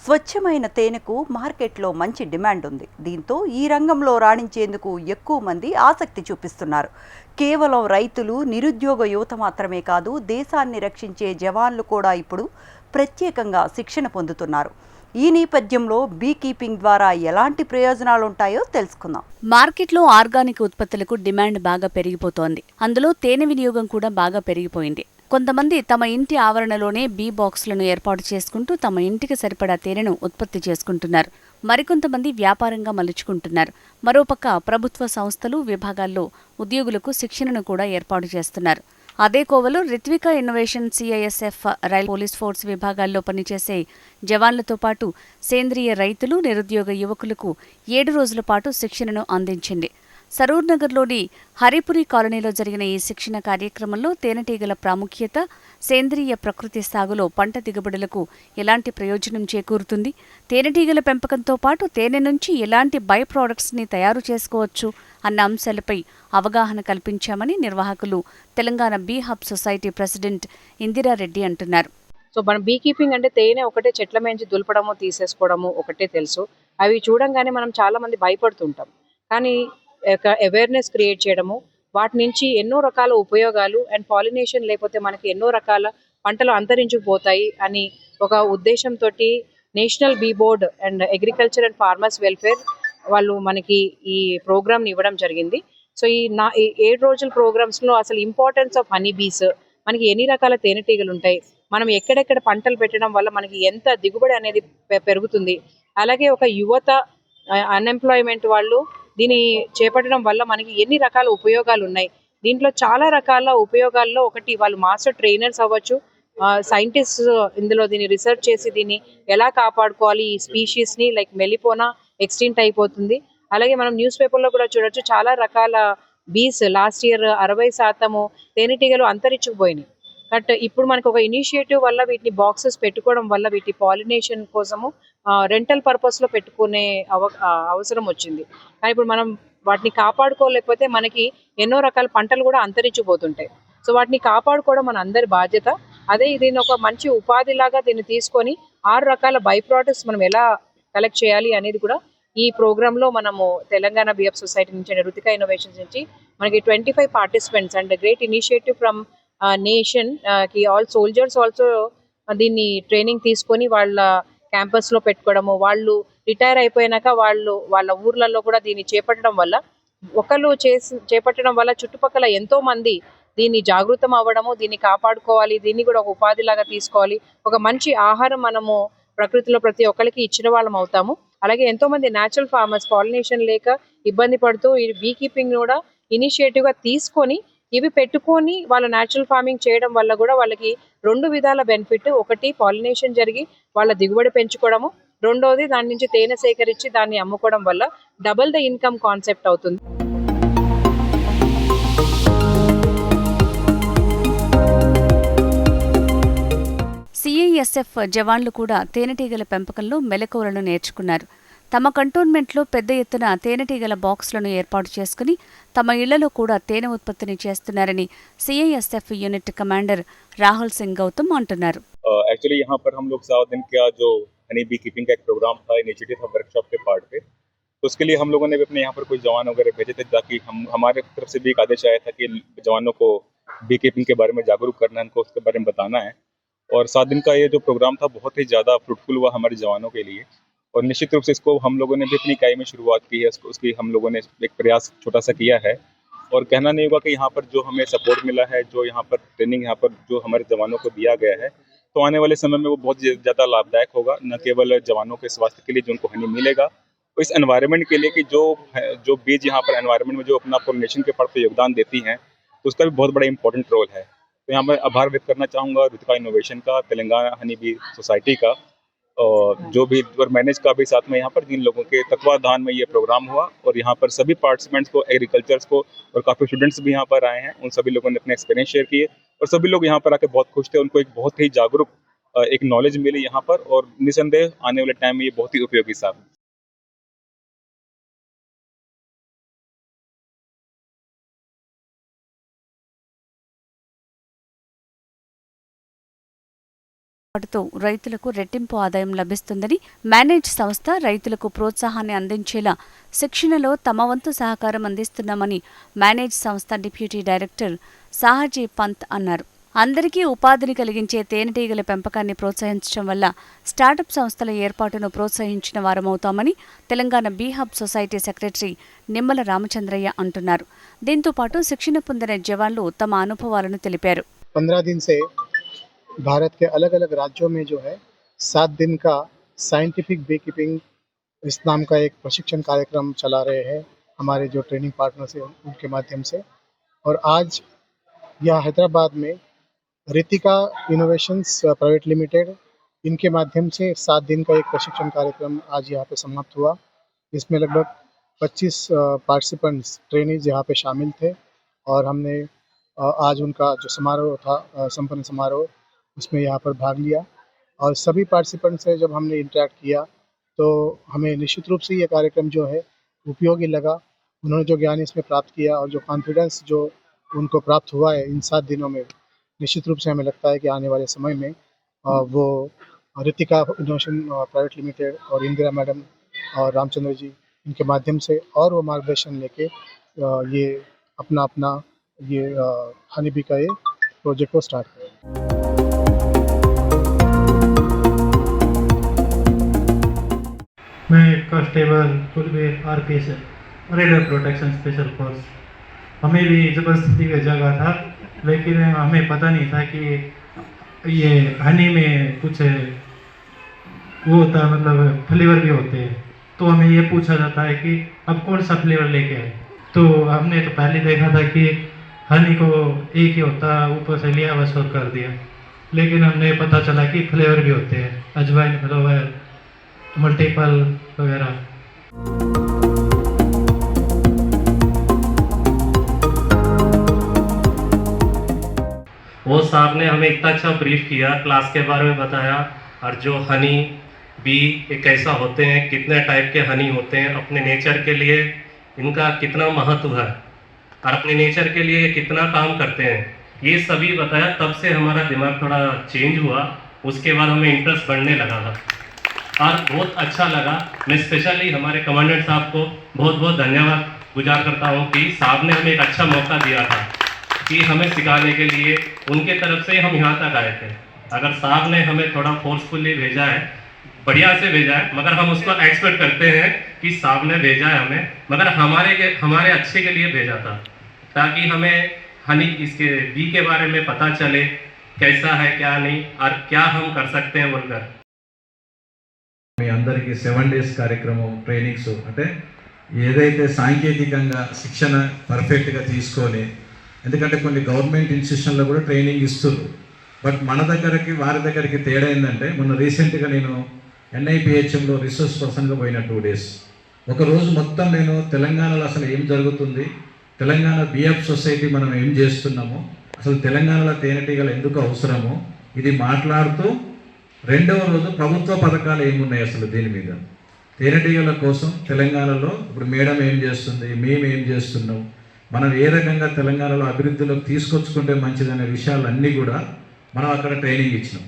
స్వచ్ఛమైన తేనెకు మార్కెట్లో మంచి డిమాండ్ ఉంది. దీంతో ఈ రంగంలో రాణించేందుకు ఎక్కువ మంది ఆసక్తి చూపిస్తున్నారు. కేవలం రైతులు, నిరుద్యోగ యువత మాత్రమే కాదు, దేశాన్ని రక్షించే జవాన్లు కూడా ఇప్పుడు ప్రత్యేకంగా శిక్షణ పొందుతున్నారు. ఈ నేపథ్యంలో బీ కీపింగ్ ద్వారా ఎలాంటి ప్రయోజనాలు ఉంటాయో తెలుసుకుందాం. మార్కెట్లో ఆర్గానిక్ ఉత్పత్తులకు డిమాండ్ బాగా పెరిగిపోతోంది. అందులో తేనె వినియోగం కూడా బాగా పెరిగిపోయింది. కొంతమంది తమ ఇంటి ఆవరణలోనే బీ బాక్సులను ఏర్పాటు చేసుకుంటూ తమ ఇంటికి సరిపడా తేనెను ఉత్పత్తి చేసుకుంటున్నారు. మరికొంతమంది వ్యాపారంగా మలుచుకుంటున్నారు. మరోపక్క ప్రభుత్వ సంస్థలు, విభాగాల్లో ఉద్యోగులకు శిక్షణను కూడా ఏర్పాటు చేస్తున్నారు. అదే కోవలో Ritvika innovation CISF rail police force విభాగాల్లో పనిచేసే జవాన్లతో పాటు సేంద్రియ రైతులు, నిరుద్యోగ యువకులకు 7 రోజుల పాటు శిక్షణను అందించింది. సరూర్ నగర్లోని హరిపురి కాలనీలో జరిగిన ఈ శిక్షణ కార్యక్రమంలో తేనెటీగల ప్రాముఖ్యత, సేంద్రియ ప్రకృతి సాగులో పంట దిగుబడులకు ఎలాంటి ప్రయోజనం చేకూరుతుంది, తేనెటీగల పెంపకంతో పాటు తేనె నుంచి ఎలాంటి బై ప్రోడక్ట్స్ని తయారు చేసుకోవచ్చు అన్న అంశాలపై అవగాహన కల్పించామని నిర్వాహకులు Telangana be hub society president Indira Reddy అంటున్నారు. సో మనం బీ కీపింగ్ అంటే తేనె ఒకటే చెట్ల నుంచి దులపడము, తీసేసుకోవడము ఒకటే తెలుసు. అవి చూడంగానే మనం చాలా మంది భయపడుతుంటాం. కానీ అవేర్నెస్ క్రియేట్ చేయడము, వాటి నుంచి ఎన్నో రకాల ఉపయోగాలు అండ్ పాలినేషన్ లేకపోతే మనకి ఎన్నో రకాల పంటలు అంతరించుకుపోతాయి అని ఒక ఉద్దేశంతో national be board and agriculture and farmers welfare వాళ్ళు మనకి ఈ ప్రోగ్రామ్ని ఇవ్వడం జరిగింది. సో ఈ 7 రోజుల ప్రోగ్రామ్స్లో అసలు ఇంపార్టెన్స్ ఆఫ్ హనీ బీస్, మనకి ఎన్ని రకాల తేనెటీగలు ఉంటాయి, మనం ఎక్కడెక్కడ పంటలు పెట్టడం వల్ల మనకి ఎంత దిగుబడి అనేది పెరుగుతుంది, అలాగే ఒక యువత అన్ఎంప్లాయ్మెంట్ వాళ్ళు దీన్ని చేపట్టడం వల్ల మనకి ఎన్ని రకాల ఉపయోగాలు ఉన్నాయి. దీంట్లో చాలా రకాల ఉపయోగాల్లో ఒకటి వాళ్ళు మాస్టర్ ట్రైనర్స్ అవ్వచ్చు, సైంటిస్ట్ ఇందులో దీన్ని రీసెర్చ్ చేసి దీన్ని ఎలా కాపాడుకోవాలి, ఈ స్పీషీస్ని లైక్ మెలిపోనా ఎక్స్టింక్ట్ అయిపోతుంది. అలాగే మనం న్యూస్ పేపర్లో కూడా చూడొచ్చు, చాలా రకాల బీస్ లాస్ట్ ఇయర్ 60% తేనెటీగలు అంతరించుకుపోయినాయి. బట్ ఇప్పుడు మనకు ఒక ఇనిషియేటివ్ వల్ల వీటిని బాక్సెస్ పెట్టుకోవడం వల్ల వీటి పాలినేషన్ కోసము రెంటల్ పర్పస్లో పెట్టుకునే అవసరం వచ్చింది. కానీ ఇప్పుడు మనం వాటిని కాపాడుకోలేకపోతే మనకి ఎన్నో రకాల పంటలు కూడా అంతరించిపోతుంటాయి. సో వాటిని కాపాడుకోవడం మన అందరి బాధ్యత. అదే దీన్ని ఒక మంచి ఉపాధిలాగా దీన్ని తీసుకొని 6 రకాల బై ప్రోడక్ట్స్ మనం ఎలా కలెక్ట్ చేయాలి అనేది కూడా ఈ ప్రోగ్రాంలో మనము తెలంగాణ బిఎఫ్ సొసైటీ నుంచి, రుతిక ఇన్నోవేషన్స్ నుంచి మనకి 25 participants and great initiative from nation కి ఆల్ సోల్జర్స్ ఆల్సో దీన్ని ట్రైనింగ్ తీసుకొని వాళ్ళ క్యాంపస్లో పెట్టుకోవడము, వాళ్ళు రిటైర్ అయిపోయినాక వాళ్ళ ఊర్లలో కూడా దీన్ని చేపట్టడం వల్ల ఒకళ్ళు చేపట్టడం వల్ల చుట్టుపక్కల ఎంతో మంది దీన్ని జాగృతం అవ్వడము, దీన్ని కాపాడుకోవాలి, దీన్ని కూడా ఒక ఉపాధిలాగా తీసుకోవాలి, ఒక మంచి ఆహారం మనము ప్రకృతిలో ప్రతి ఒక్కరికి ఇచ్చిన వాళ్ళం అవుతాము. అలాగే ఎంతో మంది న్యాచురల్ ఫార్మర్స్ పాలినేషన్ లేక ఇబ్బంది పడుతూ ఈ బీ కీపింగ్ కూడా ఇనిషియేటివ్గా తీసుకొని ఇవి పెట్టుకొని వాళ్ళ న్యాచురల్ ఫార్మింగ్ చేయడం వల్ల కూడా వాళ్ళకి 2 విధాల బెనిఫిట్. ఒకటి పాలినేషన్ జరిగి వాళ్ళ దిగుబడి పెంచుకోవడము, రెండోది దాని నుంచి తేనె సేకరించి దాన్ని అమ్ముకోవడం వల్ల డబుల్ ద ఇన్కమ్ కాన్సెప్ట్ అవుతుంది. సిఐఎస్ఎఫ్ జవాన్లు కూడా తేనెటీగల పెంపకంలో మెలకువలను నేర్చుకున్నారు. తమ కంటోన్మెంట్లో పెద్ద ఎత్తున తేనెటీగల బాక్సులను ఏర్పాటు చేసుకుని తమ ఇళ్లలో కూడా తేనె ఉత్పత్తిని చేస్తున్నారని CISF unit commander Rahul Singh Gautam అంటున్నారు. एक्चुअली यहाँ पर हम लोग 7 दिन का जो हनी बी कीपिंग का एक प्रोग्राम था, इनिशिएटिव था वर्कशॉप के पार्ट पे, तो उसके लिए हम लोगों ने भी अपने यहाँ पर कुछ जवान वगैरह भेजे थे, ताकि हमारे तरफ से भी एक आदेश आया था कि जवानों को बी कीपिंग के बारे में जागरूक करना है, उनको उसके बारे में बताना है. और 7 दिन का ये जो प्रोग्राम था बहुत ही ज़्यादा फ्रूटफुल हुआ हमारे जवानों के लिए. और निश्चित रूप से इसको हम लोगों ने भी अपनी इकाई में शुरुआत की है, उसकी हम लोगों ने एक प्रयास छोटा सा किया है. और कहना नहीं होगा कि यहाँ पर जो हमें सपोर्ट मिला है, जो यहाँ पर ट्रेनिंग यहाँ पर जो हमारे जवानों को दिया गया है, तो आने वाले समय में वो बहुत ज़्यादा लाभदायक होगा, न केवल जवानों के स्वास्थ्य के लिए जो उनको हनी मिलेगा, तो इस एनवायरनमेंट के लिए कि जो बीज यहाँ पर एनवायरनमेंट में जो अपना पोलिनेशन के पार्ट पर योगदान देती हैं, तो उसका भी बहुत बड़ा इंपॉर्टेंट रोल है. तो यहाँ मैं आभार व्यक्त करना चाहूँगा ऋतिका इनोवेशन का, तेलंगाना हनी बी सोसाइटी का, और जो भी और मैनेज का भी साथ में यहाँ पर जिन लोगों के तत्वाधान में ये प्रोग्राम हुआ. और यहाँ पर सभी पार्टिसिपेंट्स को, एग्रीकल्चर्स को, और काफ़ी स्टूडेंट्स भी यहाँ पर आए हैं, उन सभी लोगों ने अपने एक्सपीरियंस शेयर किए और सभी लोग यहाँ पर आके बहुत खुश थे. उनको एक बहुत ही जागरूक एक नॉलेज मिली यहाँ पर, और निसंदेह आने वाले टाइम में ये बहुत ही उपयोगी साबित వాటితో రైతులకు రెట్టింపు ఆదాయం లభిస్తుందని మేనేజ్ సంస్థ రైతులకు ప్రోత్సాహాన్ని అందించేలా శిక్షణలో తమ వంతు సహకారం అందిస్తున్నామని మేనేజ్ సంస్థ డిప్యూటీ డైరెక్టర్ సాహజీ పంత్ అన్నారు. అందరికీ ఉపాధిని కలిగించే తేనెటీగల పెంపకాన్ని ప్రోత్సహించడం వల్ల స్టార్టప్ సంస్థల ఏర్పాటును ప్రోత్సహించిన వారమవుతామని Telangana B-Hub society secretary Nimmala Ramachandraiah అంటున్నారు. దీంతో పాటు శిక్షణ పొందిన జవాన్లు తమ అనుభవాలను తెలిపారు. 15 दिन से भारत के अलग अलग राज्यों में जो है 7 दिन का साइंटिफिक बी कीपिंग इस नाम का एक प्रशिक्षण कार्यक्रम चला रहे हैं हमारे जो ट्रेनिंग पार्टनर्स हैं उनके माध्यम से। और आज यह हैदराबाद में रितिका इनोवेशंस प्राइवेट लिमिटेड इनके माध्यम से 7 दिन का एक प्रशिक्षण कार्यक्रम आज यहाँ पे समाप्त हुआ। इसमें लगभग 25 पार्टिसिपेंट्स ट्रेनीज यहाँ पे शामिल थे और हमने आज उनका जो समारोह था संपन्न समारोह उसमें यहाँ पर भाग लिया। और सभी पार्टिसिपेंट से जब हमने इंटरेक्ट किया तो हमें निश्चित रूप से ये कार्यक्रम जो है उपयोगी लगा। उन्होंने जो ज्ञान इसमें प्राप्त किया और जो कॉन्फिडेंस जो उनको प्राप्त हुआ है इन 7 दिनों में, निश्चित रूप से हमें लगता है कि आने वाले समय में वो रितिका इनोवेशन प्राइवेट लिमिटेड और इंदिरा मैडम और रामचंद्र जी इनके माध्यम से और वो मार्गदर्शन लेके ये अपना ये हनी बी का ये प्रोजेक्ट को स्टार्ट करें। मैं constable Kulveer RPSF radio protection special force. हमें भी ज़बरदस्ती का जगह था, लेकिन हमें पता नहीं था कि ये हनी में कुछ वो होता है, मतलब फ्लेवर भी होते हैं। तो हमें ये पूछा जाता है कि अब कौन सा फ्लेवर लेके आए। तो हमने तो पहले देखा था कि हनी को एक ही होता, ऊपर से लिया बस और कर दिया। लेकिन हमने पता चला कि फ्लेवर भी होते हैं, अजवाइन फ्लेवर, मल्टीपल वगैरह। वो साहब ने हमें इतना अच्छा ब्रीफ किया, क्लास के बारे में बताया, और जो हनी बी ये कैसा होते हैं, कितने टाइप के हनी होते हैं, अपने नेचर के लिए इनका कितना महत्व है और अपने नेचर के लिए कितना काम करते हैं, ये सभी बताया। तब से हमारा दिमाग थोड़ा चेंज हुआ। उसके बाद हमें इंटरेस्ट बढ़ने लगा था और बहुत अच्छा लगा। मैं स्पेशली हमारे कमांडेंट साहब को बहुत बहुत धन्यवाद गुजार करता हूँ कि साहब ने हमें एक अच्छा मौका दिया था कि हमें सिखाने के लिए। उनके तरफ से हम यहाँ तक आए थे। अगर साहब ने हमें थोड़ा फोर्सफुली भेजा है, बढ़िया से भेजा है, मगर हम उसको एक्सपेक्ट करते हैं कि साहब ने भेजा है हमें, मगर हमारे अच्छे के लिए भेजा था, ताकि हमें हनी इसके बी के बारे में पता चले कैसा है क्या नहीं और क्या हम कर सकते हैं बोलकर। మీ అందరికీ 7 days కార్యక్రమం ట్రైనింగ్స్ అంటే ఏదైతే సాంకేతికంగా శిక్షణ పర్ఫెక్ట్గా తీసుకొని, ఎందుకంటే కొన్ని గవర్నమెంట్ ఇన్స్టిట్యూషన్లో కూడా ట్రైనింగ్ ఇస్తున్నారు, బట్ మన దగ్గరికి వారి దగ్గరికి తేడా ఏంటంటే, మొన్న రీసెంట్గా నేను NIPHMలో రిసోర్స్ పర్సన్గా పోయిన 2 days, ఒకరోజు మొత్తం నేను తెలంగాణలో అసలు ఏం జరుగుతుంది, తెలంగాణ బీఎఫ్ సొసైటీ మనం ఏం చేస్తున్నాము, అసలు తెలంగాణలో తేనెటీగలు ఎందుకు అవసరము, ఇది మాట్లాడుతూ రెండవ రోజు ప్రభుత్వ పథకాలు ఏమున్నాయి అసలు దీని మీద, తేనెటీగల కోసం తెలంగాణలో ఇప్పుడు మేడం ఏం చేస్తుంది, మేము ఏం చేస్తున్నాం, మనం ఏ రకంగా తెలంగాణలో అభివృద్ధిలోకి తీసుకొచ్చుకుంటే మంచిదనే విషయాలన్నీ కూడా మనం అక్కడ ట్రైనింగ్ ఇచ్చినాం.